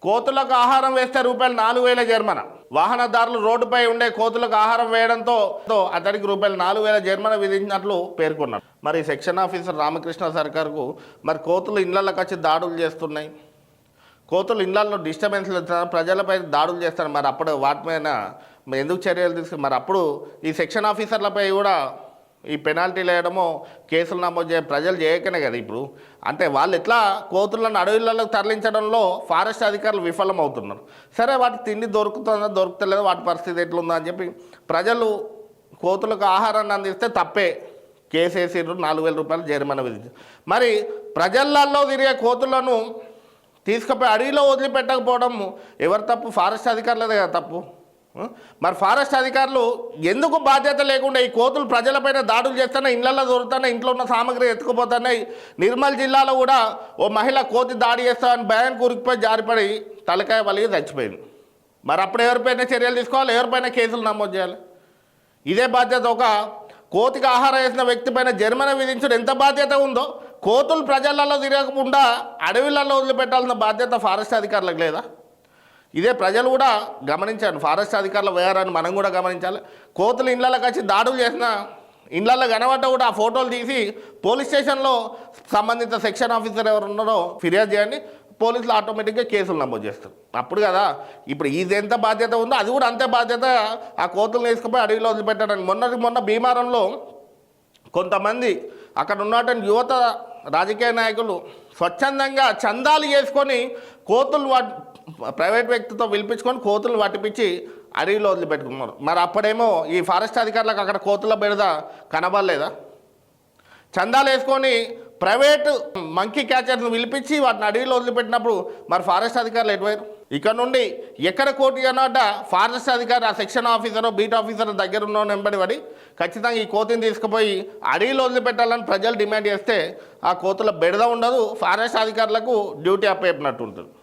కోతులకు ఆహారం వేస్తే రూపాయలు 4,000 జరిమానా. వాహనదారులు రోడ్డుపై ఉండే కోతులకు ఆహారం వేయడంతో అతడికి రూపాయలు 4,000 జరిమానా విధించినట్లు పేర్కొన్నారు. మరి సెక్షన్ ఆఫీసర్ రామకృష్ణ సర్కార్కు మరి కోతులు ఇళ్లలోకి వచ్చి దాడులు చేస్తున్నాయి, కోతులు ఇళ్లలో డిస్టర్బెన్స్ ప్రజలపై దాడులు చేస్తారు. మరి అప్పుడు వాటి మీద ఎందుకు చర్యలు తీసుకు మరి అప్పుడు ఈ సెక్షన్ ఆఫీసర్లపై కూడా ఈ పెనాల్టీలు వేయడమో కేసులు నమోదు ప్రజలు చేయకనే కదా. ఇప్పుడు అంటే వాళ్ళు ఎట్లా కోతులను అడవులకు తరలించడంలో ఫారెస్ట్ అధికారులు విఫలమవుతున్నారు. సరే వాటి తిండి దొరుకుతుందో దొరుకుతలేదో వాటి పరిస్థితి ఎట్లుందో అని చెప్పి ప్రజలు కోతులకు ఆహారాన్ని అందిస్తే తప్పే కేసు వేసిర్రు, 4,000 రూపాయలు జరిమానా విధించారు. మరి ప్రజలలో తిరిగే కోతులను తీసుకుపోయి అడవిలో వదిలిపెట్టకపోవడం ఎవరు తప్పు? ఫారెస్ట్ అధికారులదే కదా తప్పు. మరి ఫారెస్ట్ అధికారులు ఎందుకు బాధ్యత లేకుండా ఈ కోతులు ప్రజలపైన దాడులు చేస్తున్నాయి, ఇళ్లలో దొరుకుతున్నాయి, ఇంట్లో ఉన్న సామాగ్రి ఎత్తుకుపోతున్నాయి. నిర్మల్ జిల్లాలో కూడా ఓ మహిళ కోతి దాడి చేస్తామని భయానికి ఉరికిపోయి జారిపడి తలకాయ వలిగి చచ్చిపోయింది. మరి అప్పుడు ఎవరిపైన చర్యలు తీసుకోవాలి, ఎవరిపైన కేసులు నమోదు చేయాలి? ఇదే బాధ్యత ఒక కోతికి ఆహారం వేసిన వ్యక్తిపైన జరిమానా విధించడం ఎంత బాధ్యత ఉందో కోతులు ప్రజలలో తిరగకుండా అడవిలలో వదిలిపెట్టాల్సిన బాధ్యత ఫారెస్ట్ అధికారులకు లేదా? ఇదే ప్రజలు కూడా గమనించాలి, ఫారెస్ట్ అధికారుల వ్యవహారాన్ని మనం కూడా గమనించాలి. కోతులు ఇళ్లలోకి వచ్చి దాడులు చేసిన ఇళ్లలో కనబడ్డ కూడా ఆ ఫోటోలు తీసి పోలీస్ స్టేషన్లో సంబంధిత సెక్షన్ ఆఫీసర్ ఎవరు ఉన్నారో ఫిర్యాదు చేయండి, పోలీసులు ఆటోమేటిక్గా కేసులు నమోదు చేస్తారు. అప్పుడు కదా ఇప్పుడు ఇది ఎంత బాధ్యత ఉందో అది కూడా అంతే బాధ్యత ఆ కోతులను వేసుకుపోయి అడవిలో వదిలిపెట్టడానికి. మొన్న భీమారంలో కొంతమంది అక్కడ ఉన్నటువంటి యువత రాజకీయ నాయకులు స్వచ్ఛందంగా చందాలు చేసుకొని కోతులు ప్రైవేట్ వ్యక్తితో పిలిపించుకొని కోతులు పట్టిపించి అడవిలో వదిలిపెట్టుకున్నారు. మరి అప్పుడేమో ఈ ఫారెస్ట్ అధికారులకు అక్కడ కోతుల బెడద కనబడలేదా? చందాలు వేసుకొని ప్రైవేటు మంకీ క్యాచర్స్ని పిలిపించి వాటిని అడవిలో వదిలిపెట్టినప్పుడు మరి ఫారెస్ట్ అధికారులు ఎటువైరు? ఇక్కడ నుండి ఎక్కడ కోటి అన్నట్ట ఫారెస్ట్ అధికారి ఆ సెక్షన్ ఆఫీసర్ బీట్ ఆఫీసర్ దగ్గర ఉన్న వెంబడి పడి ఖచ్చితంగా ఈ కోతిని తీసుకుపోయి అడవిలో వదిలిపెట్టాలని ప్రజలు డిమాండ్ చేస్తే ఆ కోతుల బెడద ఉండదు, ఫారెస్ట్ అధికారులకు డ్యూటీ అప్పచెప్పినట్టు ఉంటుంది.